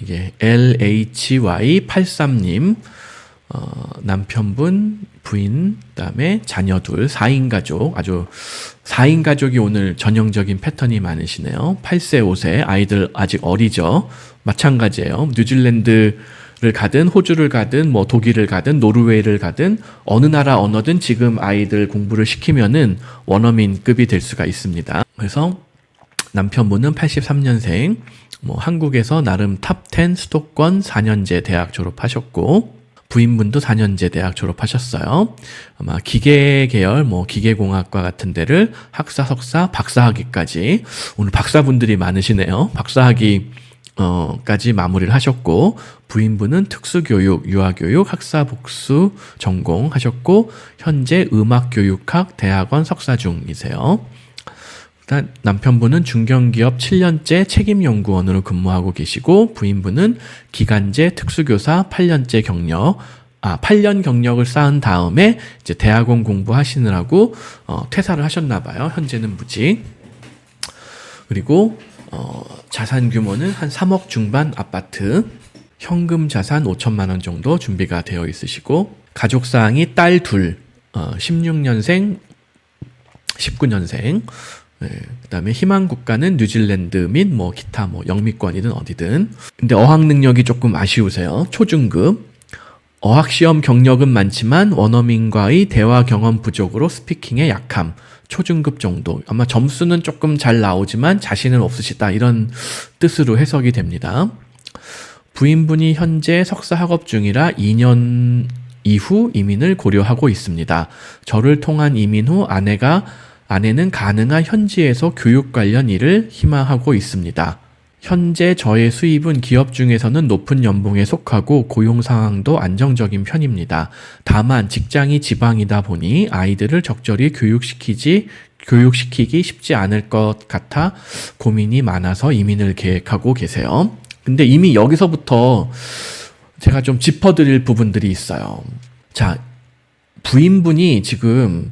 이게 LHY83님, 남편분, 부인, 그다음에 자녀 둘, 4인 가족, 아주 4인 가족이 오늘 전형적인 패턴이 많으시네요. 8세, 5세, 아이들 아직 어리죠. 마찬가지예요. 뉴질랜드를 가든 호주를 가든 뭐 독일을 가든 노르웨이를 가든 어느 나라 언어든 지금 아이들 공부를 시키면은 원어민급이 될 수가 있습니다. 그래서 남편분은 83년생, 뭐 한국에서 나름 탑10 수도권 4년제 대학 졸업하셨고, 부인분도 4년제 대학 졸업하셨어요. 아마 기계 계열, 뭐 기계공학과 같은 데를 학사, 석사, 박사학위까지, 오늘 박사분들이 많으시네요. 박사학위 까지 마무리를 하셨고, 부인분은 특수교육, 유아교육, 학사 복수 전공하셨고, 현재 음악교육학 대학원 석사 중이세요. 남편분은 중견기업 7년째 책임연구원으로 근무하고 계시고, 부인분은 기간제 특수교사 8년째 경력, 8년 경력을 쌓은 다음에 이제 대학원 공부하시느라고 퇴사를 하셨나 봐요. 현재는 무직. 그리고 자산 규모는 한 3억 중반 아파트, 현금 자산 5천만 원 정도 준비가 되어 있으시고, 가족 사항이 딸 둘, 16년생, 19년생, 그다음에 희망 국가는 뉴질랜드 및 뭐 기타 뭐 영미권이든 어디든. 근데 어학 능력이 조금 아쉬우세요. 초중급. 어학 시험 경력은 많지만 원어민과의 대화 경험 부족으로 스피킹에 약함. 초중급 정도. 아마 점수는 조금 잘 나오지만 자신은 없으시다, 이런 뜻으로 해석이 됩니다. 부인분이 현재 석사 학업 중이라 2년 이후 이민을 고려하고 있습니다. 저를 통한 이민 후 아내는 가능한 현지에서 교육 관련 일을 희망하고 있습니다. 현재 저의 수입은 기업 중에서는 높은 연봉에 속하고 고용 상황도 안정적인 편입니다. 다만 직장이 지방이다 보니 아이들을 적절히 교육시키기 쉽지 않을 것 같아 고민이 많아서 이민을 계획하고 계세요. 근데 이미 여기서부터 제가 좀 짚어드릴 부분들이 있어요. 자, 부인분이 지금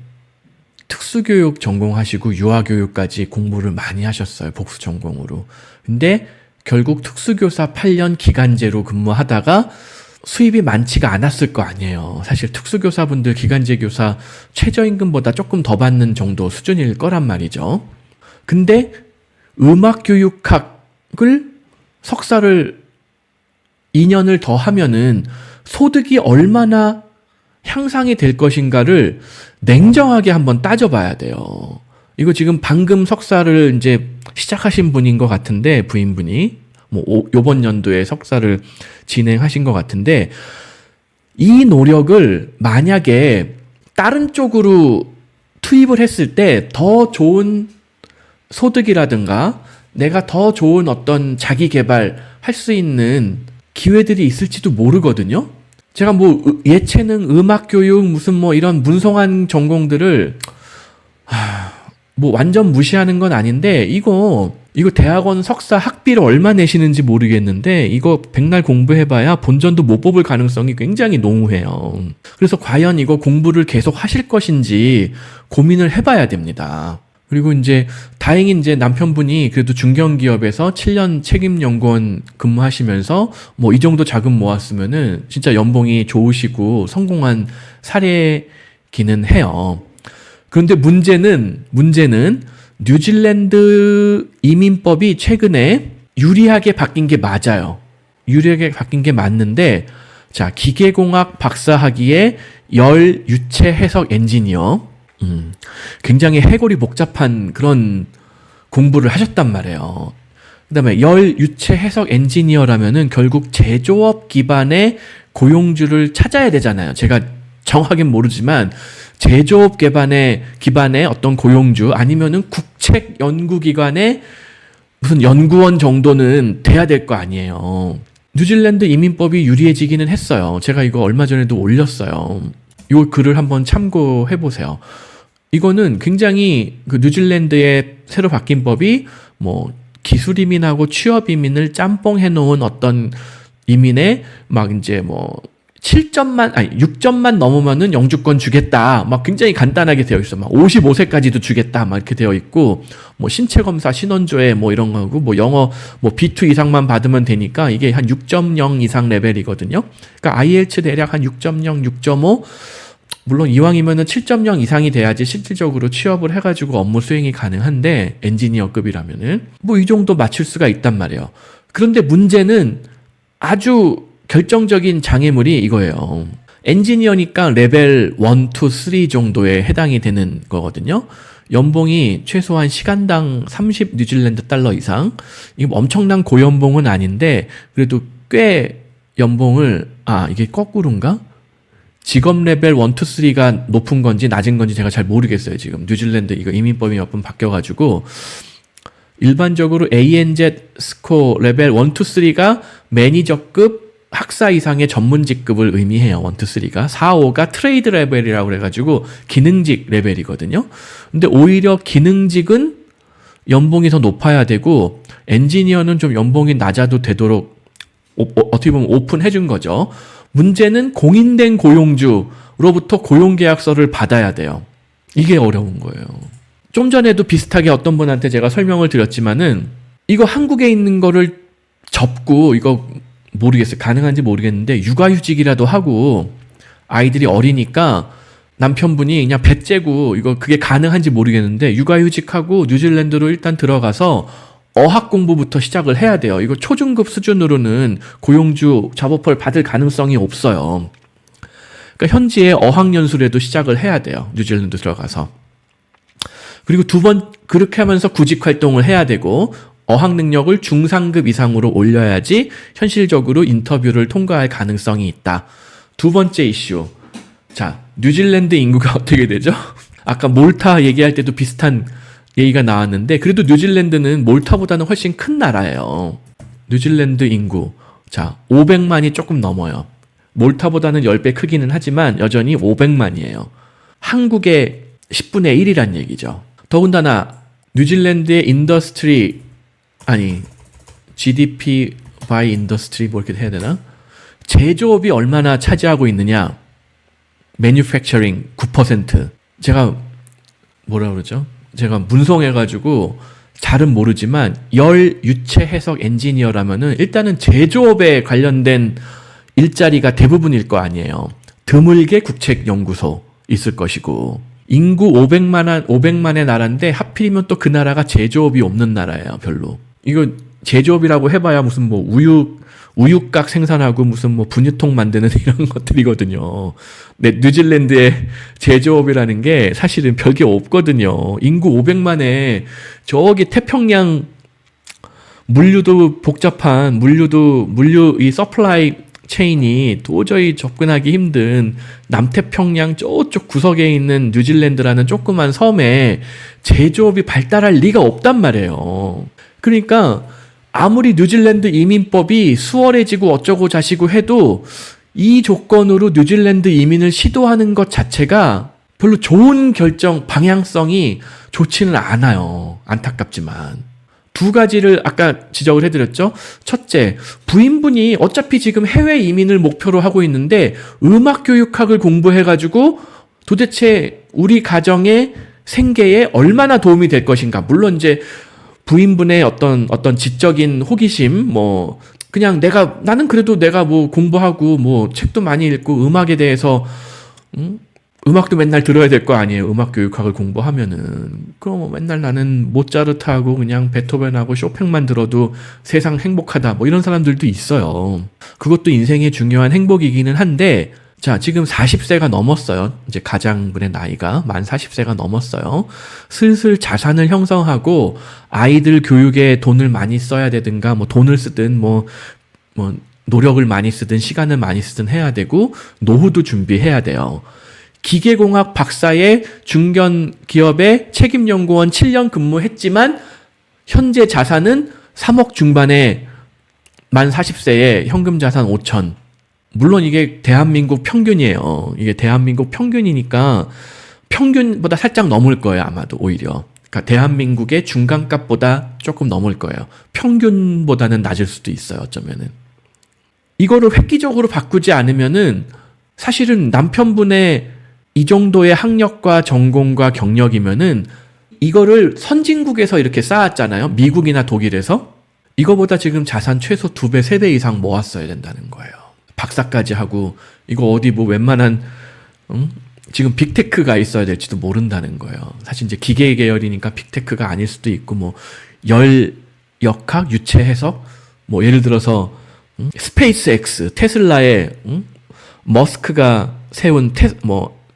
특수교육 전공하시고 유아교육까지 공부를 많이 하셨어요. 복수 전공으로. 근데 결국 특수교사 8년 기간제로 근무하다가 수입이 많지가 않았을 거 아니에요. 사실 특수교사분들 기간제 교사 최저임금보다 조금 더 받는 정도 수준일 거란 말이죠. 근데 음악교육학을 석사를 2년을 더 하면은 소득이 얼마나 향상이 될 것인가를 냉정하게 한번 따져봐야 돼요. 이거 지금 방금 석사를 이제 시작하신 분인 것 같은데, 부인분이 뭐 요번 연도에 석사를 진행하신 것 같은데, 이 노력을 만약에 다른 쪽으로 투입을 했을 때 더 좋은 소득이라든가 내가 더 좋은 어떤 자기 개발 할 수 있는 기회들이 있을지도 모르거든요. 제가 뭐 예체능, 음악교육, 무슨 뭐 이런 문성한 전공들을 뭐 완전 무시하는 건 아닌데, 이거 대학원 석사 학비를 얼마 내시는지 모르겠는데 이거 백날 공부해봐야 본전도 못 뽑을 가능성이 굉장히 농후해요. 그래서 과연 이거 공부를 계속 하실 것인지 고민을 해봐야 됩니다. 그리고 이제 다행히 이제 남편분이 그래도 중견기업에서 7년 책임연구원 근무하시면서 뭐 이 정도 자금 모았으면은 진짜 연봉이 좋으시고 성공한 사례기는 해요. 그런데 문제는 뉴질랜드 이민법이 최근에 유리하게 바뀐 게 맞아요. 유리하게 바뀐 게 맞는데, 자, 기계공학 박사학위에 열 유체 해석 엔지니어, 굉장히 해골이 복잡한 그런 공부를 하셨단 말이에요. 그 다음에 열 유체 해석 엔지니어라면은 결국 제조업 기반의 고용주를 찾아야 되잖아요. 제가 정확하긴 모르지만 제조업 기반의 어떤 고용주, 아니면은 국책 연구기관의 무슨 연구원 정도는 돼야 될 거 아니에요. 뉴질랜드 이민법이 유리해지기는 했어요. 제가 이거 얼마 전에도 올렸어요. 이 글을 한번 참고해 보세요. 이거는 굉장히 그 뉴질랜드의 새로 바뀐 법이 뭐 기술 이민하고 취업 이민을 짬뽕 해놓은 어떤 이민의 막 이제 뭐 6점만 넘으면은 영주권 주겠다. 막 굉장히 간단하게 되어 있어. 막 55세까지도 주겠다. 막 이렇게 되어 있고, 뭐 신체 검사, 신원조회 뭐 이런 거고, 뭐 영어 뭐 B2 이상만 받으면 되니까 이게 한 6.0 이상 레벨이거든요. 그러니까 IELTS 대략 한 6.0, 6.5. 물론 이왕이면은 7.0 이상이 돼야지 실질적으로 취업을 해가지고 업무 수행이 가능한데, 엔지니어급이라면은 뭐 이 정도 맞출 수가 있단 말이에요. 그런데 문제는 아주 결정적인 장애물이 이거예요. 엔지니어니까 레벨 1, 2, 3 정도에 해당이 되는 거거든요. 연봉이 최소한 시간당 30 뉴질랜드 달러 이상. 이게 뭐 엄청난 고연봉은 아닌데 그래도 꽤 연봉을 이게 거꾸로인가? 직업 레벨 1, 2, 3가 높은 건지 낮은 건지 제가 잘 모르겠어요. 지금 뉴질랜드 이거 이민법이 몇 번 바뀌어가지고 일반적으로 ANZ 스코어 레벨 1, 2, 3가 매니저급 학사 이상의 전문직급을 의미해요. 1, 2, 3가. 4, 5가 트레이드 레벨이라고 그래가지고 기능직 레벨이거든요. 근데 오히려 기능직은 연봉이 더 높아야 되고 엔지니어는 좀 연봉이 낮아도 되도록 어떻게 보면 오픈해준 거죠. 문제는 공인된 고용주로부터 고용계약서를 받아야 돼요. 이게 어려운 거예요. 좀 전에도 비슷하게 어떤 분한테 제가 설명을 드렸지만은 이거 한국에 있는 거를 접고 이거 모르겠어요. 가능한지 모르겠는데 육아휴직이라도 하고 아이들이 어리니까 남편분이 그냥 배 째고 이거 그게 가능한지 모르겠는데 육아휴직하고 뉴질랜드로 일단 들어가서 어학 공부부터 시작을 해야 돼요. 이거 초중급 수준으로는 고용주 잡오퍼를 받을 가능성이 없어요. 그러니까 현지에 어학연수라도 시작을 해야 돼요. 뉴질랜드 들어가서. 그리고 그렇게 하면서 구직 활동을 해야 되고 어학 능력을 중상급 이상으로 올려야지 현실적으로 인터뷰를 통과할 가능성이 있다. 두 번째 이슈. 자, 뉴질랜드 인구가 어떻게 되죠? 아까 몰타 얘기할 때도 비슷한 얘기가 나왔는데 그래도 뉴질랜드는 몰타보다는 훨씬 큰 나라예요. 뉴질랜드 인구. 자, 500만이 조금 넘어요. 몰타보다는 10배 크기는 하지만 여전히 500만이에요. 한국의 10분의 1이란 얘기죠. 더군다나 뉴질랜드의 GDP by industry 뭐 이렇게 해야 되나? 제조업이 얼마나 차지하고 있느냐? Manufacturing 9%. 제가 뭐라 그러죠? 제가 문송해가지고 잘은 모르지만 유체 해석 엔지니어라면은 일단은 제조업에 관련된 일자리가 대부분일 거 아니에요. 드물게 국책연구소 있을 것이고 인구 500만의 나라인데 하필이면 또 그 나라가 제조업이 없는 나라예요. 별로. 이거 제조업이라고 해봐야 무슨 뭐 우육각 생산하고 무슨 뭐 분유통 만드는 이런 것들이거든요. 네, 뉴질랜드의 제조업이라는 게 사실은 별게 없거든요. 인구 500만에 저기 태평양 물류도 복잡한 물류 이 서플라이 체인이 도저히 접근하기 힘든 남태평양 저쪽 구석에 있는 뉴질랜드라는 조그만 섬에 제조업이 발달할 리가 없단 말이에요. 그러니까 아무리 뉴질랜드 이민법이 수월해지고 어쩌고 자시고 해도 이 조건으로 뉴질랜드 이민을 시도하는 것 자체가 별로 좋은 방향성이 좋지는 않아요. 안타깝지만. 두 가지를 아까 지적을 해드렸죠. 첫째, 부인분이 어차피 지금 해외 이민을 목표로 하고 있는데 음악교육학을 공부해가지고 도대체 우리 가정의 생계에 얼마나 도움이 될 것인가. 물론 이제 부인분의 어떤 지적인 호기심, 그냥 나는 그래도 내가 뭐 공부하고 뭐 책도 많이 읽고 음악에 대해서, 음악도 맨날 들어야 될 거 아니에요. 음악 교육학을 공부하면은. 그럼 맨날 나는 모차르트하고 그냥 베토벤하고 쇼팽만 들어도 세상 행복하다. 뭐 이런 사람들도 있어요. 그것도 인생의 중요한 행복이기는 한데, 자, 지금 40세가 넘었어요. 이제 가장분의 나이가 만 40세가 넘었어요. 슬슬 자산을 형성하고 아이들 교육에 돈을 많이 써야 되든가, 뭐 돈을 쓰든 노력을 많이 쓰든 시간을 많이 쓰든 해야 되고, 노후도 준비해야 돼요. 기계공학 박사의 중견 기업에 책임연구원 7년 근무했지만 현재 자산은 3억 중반에 만 40세에 현금 자산 5천. 물론 이게 대한민국 평균이에요. 이게 대한민국 평균이니까 평균보다 살짝 넘을 거예요. 아마도 오히려. 그러니까 대한민국의 중간값보다 조금 넘을 거예요. 평균보다는 낮을 수도 있어요. 어쩌면은. 이거를 획기적으로 바꾸지 않으면은 사실은 남편분의 이 정도의 학력과 전공과 경력이면은 이거를 선진국에서 이렇게 쌓았잖아요. 미국이나 독일에서. 이거보다 지금 자산 최소 2배, 3배 이상 모았어야 된다는 거예요. 박사까지 하고 이거 어디 뭐 웬만한 지금 빅테크가 있어야 될지도 모른다는 거예요. 사실 이제 기계 계열이니까 빅테크가 아닐 수도 있고 뭐 열역학, 유체 해석 뭐 예를 들어서 스페이스 X 테슬라의 머스크가 세운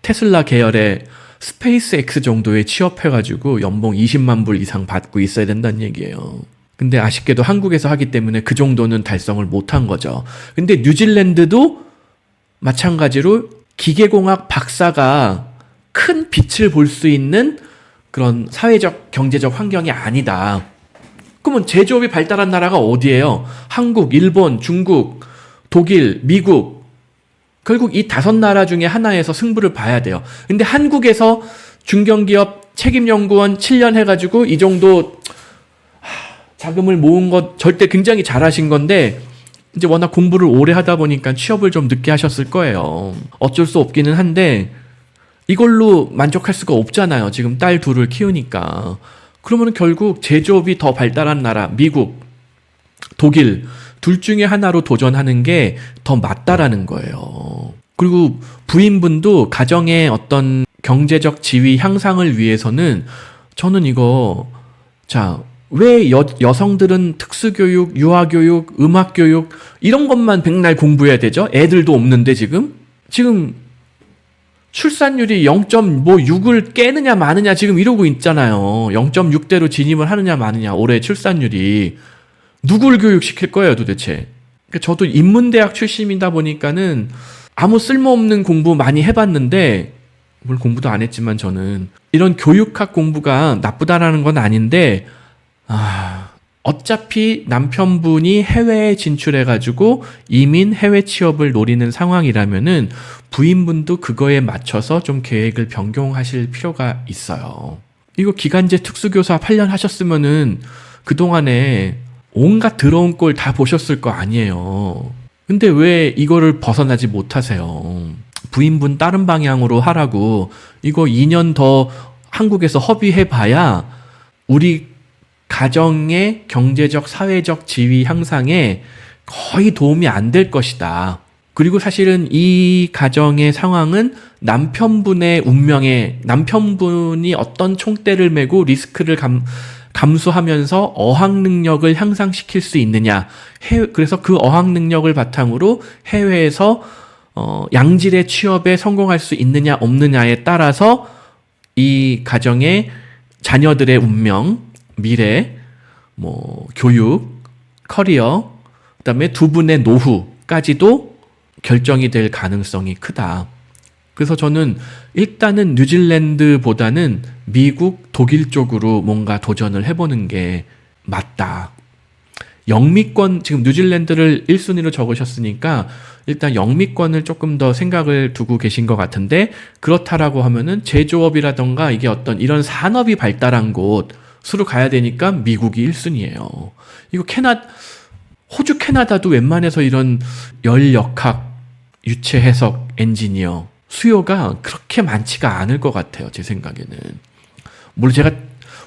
테슬라 계열의 스페이스 X 정도에 취업해가지고 연봉 20만 불 이상 받고 있어야 된다는 얘기예요. 근데 아쉽게도 한국에서 하기 때문에 그 정도는 달성을 못한 거죠. 근데 뉴질랜드도 마찬가지로 기계공학 박사가 큰 빛을 볼 수 있는 그런 사회적, 경제적 환경이 아니다. 그러면 제조업이 발달한 나라가 어디예요? 한국, 일본, 중국, 독일, 미국. 결국 이 5나라 중에 하나에서 승부를 봐야 돼요. 근데 한국에서 중견기업 책임연구원 7년 해가지고 이 정도 자금을 모은 것 절대 굉장히 잘하신 건데 이제 워낙 공부를 오래 하다 보니까 취업을 좀 늦게 하셨을 거예요. 어쩔 수 없기는 한데 이걸로 만족할 수가 없잖아요. 지금 딸 둘을 키우니까. 그러면 결국 제조업이 더 발달한 나라, 미국, 독일 둘 중에 하나로 도전하는 게 더 맞다라는 거예요. 그리고 부인분도 가정의 어떤 경제적 지위 향상을 위해서는 저는 이거 왜 여성들은 특수교육, 유아교육, 음악교육 이런 것만 백날 공부해야 되죠? 애들도 없는데 지금 출산율이 0.6을 깨느냐 마느냐 지금 이러고 있잖아요. 0.6대로 진입을 하느냐 마느냐 올해 출산율이. 누굴 교육시킬 거예요 도대체? 저도 인문대학 출신이다 보니까는 아무 쓸모없는 공부 많이 해봤는데 물론 공부도 안 했지만 저는 이런 교육학 공부가 나쁘다라는 건 아닌데 어차피 남편분이 해외에 진출해가지고 이민 해외 취업을 노리는 상황이라면은 부인분도 그거에 맞춰서 좀 계획을 변경하실 필요가 있어요. 이거 기간제 특수교사 8년 하셨으면은 그동안에 온갖 더러운 꼴 다 보셨을 거 아니에요. 근데 왜 이거를 벗어나지 못하세요? 부인분 다른 방향으로 하라고 이거 2년 더 한국에서 허비해봐야 우리 가정의 경제적, 사회적 지위 향상에 거의 도움이 안 될 것이다. 그리고 사실은 이 가정의 상황은 남편분의 운명에 남편분이 어떤 총대를 메고 리스크를 감수하면서 어학 능력을 향상시킬 수 있느냐. 그래서 그 어학 능력을 바탕으로 해외에서 양질의 취업에 성공할 수 있느냐 없느냐에 따라서 이 가정의 자녀들의 운명, 미래, 교육, 커리어, 그다음에 두 분의 노후까지도 결정이 될 가능성이 크다. 그래서 저는 일단은 뉴질랜드보다는 미국, 독일 쪽으로 뭔가 도전을 해보는 게 맞다. 영미권, 지금 뉴질랜드를 1순위로 적으셨으니까 일단 영미권을 조금 더 생각을 두고 계신 것 같은데 그렇다라고 하면은 제조업이라던가 이게 어떤 이런 산업이 발달한 곳으로 가야 되니까 미국이 1순위예요. 이거 호주, 캐나다도 웬만해서 이런 열역학, 유체 해석, 엔지니어 수요가 그렇게 많지가 않을 것 같아요. 제 생각에는. 물론 제가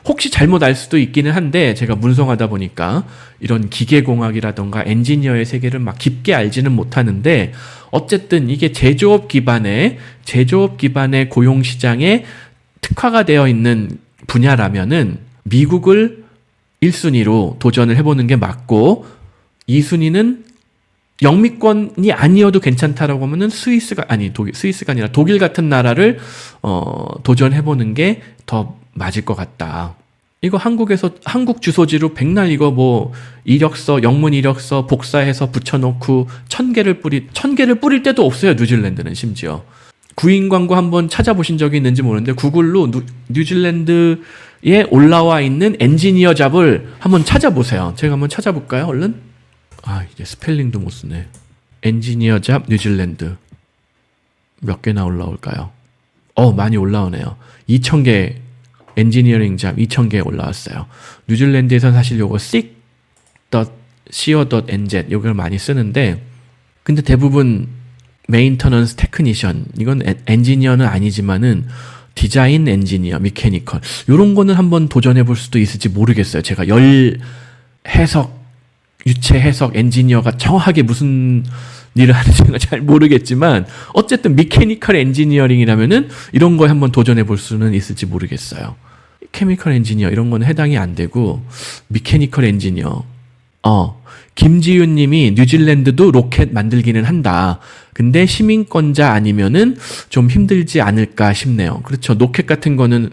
혹시 잘못 알 수도 있기는 한데 제가 문성하다 보니까 이런 기계공학이라던가 엔지니어의 세계를 막 깊게 알지는 못하는데 어쨌든 이게 제조업 기반의 고용시장에 특화가 되어 있는 분야라면은 미국을 1순위로 도전을 해보는 게 맞고 2순위는 영미권이 아니어도 괜찮다라고 하면은 스위스가 아니라 독일 같은 나라를 도전해보는 게 더 맞을 것 같다. 이거 한국 주소지로 백날 이거 이력서, 영문 이력서 복사해서 붙여놓고 1000개를 뿌릴 때도 없어요. 뉴질랜드는 심지어. 구인 광고 한번 찾아보신 적이 있는지 모르는데 구글로 뉴질랜드에 올라와 있는 엔지니어 잡을 한번 찾아보세요. 제가 한번 찾아볼까요? 얼른? 이제 스펠링도 못 쓰네. 엔지니어 잡 뉴질랜드. 몇 개나 올라올까요? 많이 올라오네요. 2000개 엔지니어링 잡 2000개 올라왔어요. 뉴질랜드에서는 사실 요거 sick.co.nz 요걸 많이 쓰는데 근데 대부분 메인터넌스 테크니션, 이건 엔지니어는 아니지만은 디자인 엔지니어, 미케니컬, 이런 거는 한번 도전해 볼 수도 있을지 모르겠어요. 제가 열 해석, 유체 해석 엔지니어가 정확하게 무슨 일을 하는지가 잘 모르겠지만 어쨌든 미케니컬 엔지니어링이라면은 이런 거에 한번 도전해 볼 수는 있을지 모르겠어요. 케미컬 엔지니어 이런 거는 해당이 안 되고 미케니컬 엔지니어. 김지윤 님이 뉴질랜드도 로켓 만들기는 한다. 근데 시민권자 아니면은 좀 힘들지 않을까 싶네요. 그렇죠. 로켓 같은 거는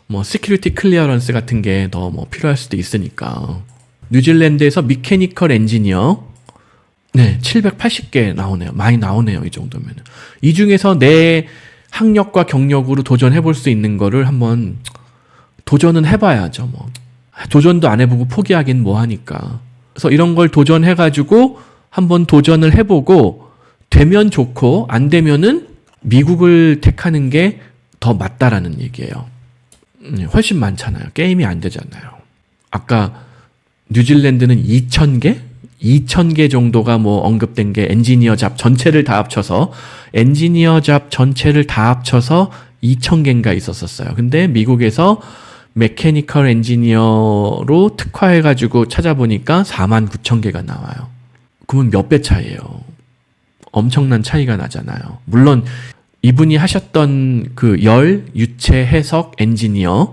뭐 시큐리티 클리어런스 같은 게 더 뭐 필요할 수도 있으니까. 뉴질랜드에서 미케니컬 엔지니어, 네, 780개 나오네요. 많이 나오네요. 이 정도면. 이 중에서 내 학력과 경력으로 도전해 볼 수 있는 거를 한번 도전은 해봐야죠. 뭐 도전도 안 해보고 포기하긴 뭐 하니까. 그래서 이런 걸 도전해가지고 한번 도전을 해보고 되면 좋고 안 되면은 미국을 택하는 게 더 맞다라는 얘기예요. 훨씬 많잖아요. 게임이 안 되잖아요. 아까 뉴질랜드는 2,000개? 2,000개 정도가 뭐 언급된 게 엔지니어 잡 전체를 다 합쳐서 2,000개인가 있었었어요. 근데 미국에서 메케니컬 엔지니어로 특화해가지고 찾아보니까 49,000개가 나와요. 그러면 몇 배 차이예요. 엄청난 차이가 나잖아요. 물론 이분이 하셨던 그 열, 유체, 해석, 엔지니어,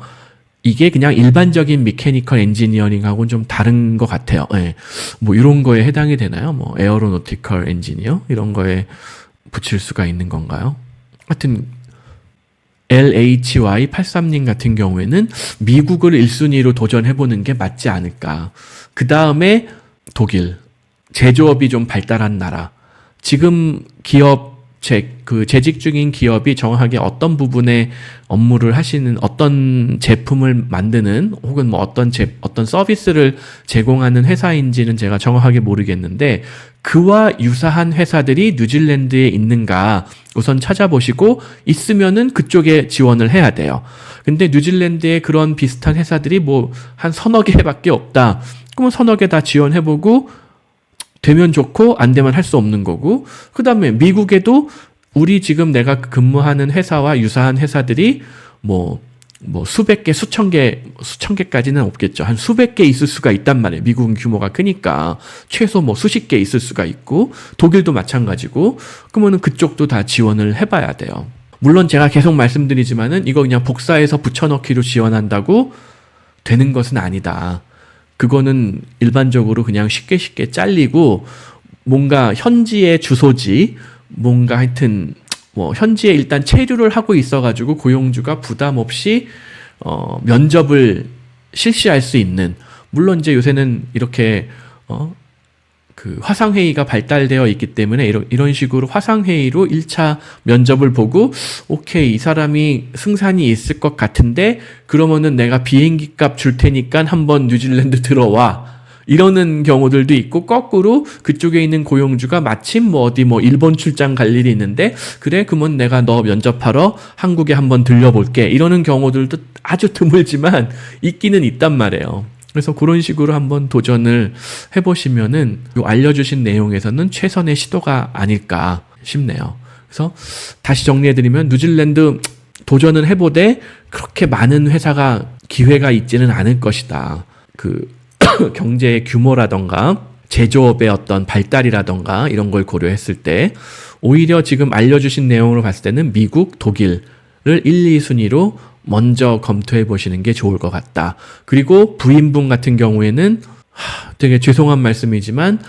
이게 그냥 일반적인 메케니컬 엔지니어링하고는 좀 다른 것 같아요. 네. 뭐 이런 거에 해당이 되나요? 뭐 에어로노티컬 엔지니어 이런 거에 붙일 수가 있는 건가요? 하여튼 LHY83님 같은 경우에는 미국을 1순위로 도전해보는 게 맞지 않을까. 그 다음에 독일, 제조업이 좀 발달한 나라. 지금 기업 재직 중인 기업이 정확하게 어떤 부분에 업무를 하시는, 어떤 제품을 만드는 혹은 뭐 어떤 서비스를 제공하는 회사인지는 제가 정확하게 모르겠는데 그와 유사한 회사들이 뉴질랜드에 있는가 우선 찾아보시고 있으면은 그쪽에 지원을 해야 돼요. 근데 뉴질랜드에 그런 비슷한 회사들이 뭐 한 서너 개밖에 없다. 그러면 서너 개 다 지원해보고 되면 좋고 안 되면 할 수 없는 거고, 그 다음에 미국에도 우리 지금 내가 근무하는 회사와 유사한 회사들이 뭐 수백 개, 수천 개까지는 없겠죠. 한 수백 개 있을 수가 있단 말이에요. 미국은 규모가 크니까 최소 뭐 수십 개 있을 수가 있고, 독일도 마찬가지고, 그러면은 그쪽도 다 지원을 해봐야 돼요. 물론 제가 계속 말씀드리지만은 이거 그냥 복사해서 붙여넣기로 지원한다고 되는 것은 아니다. 그거는 일반적으로 그냥 쉽게 잘리고 뭔가 현지의 주소지, 뭔가 하여튼 뭐 현지에 일단 체류를 하고 있어가지고 고용주가 부담 없이 면접을 실시할 수 있는, 물론 이제 요새는 이렇게 그 화상회의가 발달되어 있기 때문에 이런 식으로 화상회의로 1차 면접을 보고 오케이, 이 사람이 승산이 있을 것 같은데 그러면은 내가 비행기 값 줄 테니까 한번 뉴질랜드 들어와, 이러는 경우들도 있고, 거꾸로 그쪽에 있는 고용주가 마침 뭐 어디 뭐 일본 출장 갈 일이 있는데 그래, 그러면 내가 너 면접하러 한국에 한번 들려볼게, 이러는 경우들도 아주 드물지만 있기는 있단 말이에요. 그래서 그런 식으로 한번 도전을 해보시면은 요 알려주신 내용에서는 최선의 시도가 아닐까 싶네요. 그래서 다시 정리해드리면 뉴질랜드 도전을 해보되 그렇게 많은 회사가 기회가 있지는 않을 것이다. 그 경제의 규모라던가 제조업의 어떤 발달이라던가 이런 걸 고려했을 때 오히려 지금 알려주신 내용으로 봤을 때는 미국, 독일을 1, 2순위로 먼저 검토해 보시는 게 좋을 것 같다. 그리고 부인분 같은 경우에는 되게 죄송한 말씀이지만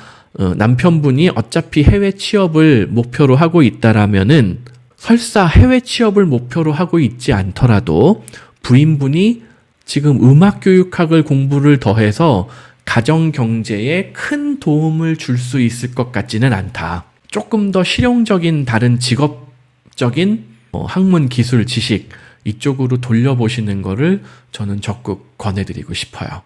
남편분이 어차피 해외 취업을 목표로 하고 있다라면은, 설사 해외 취업을 목표로 하고 있지 않더라도 부인분이 지금 음악교육학을 공부를 더해서 가정 경제에 큰 도움을 줄 수 있을 것 같지는 않다. 조금 더 실용적인 다른 직업적인 학문, 기술, 지식 이쪽으로 돌려보시는 거를 저는 적극 권해드리고 싶어요.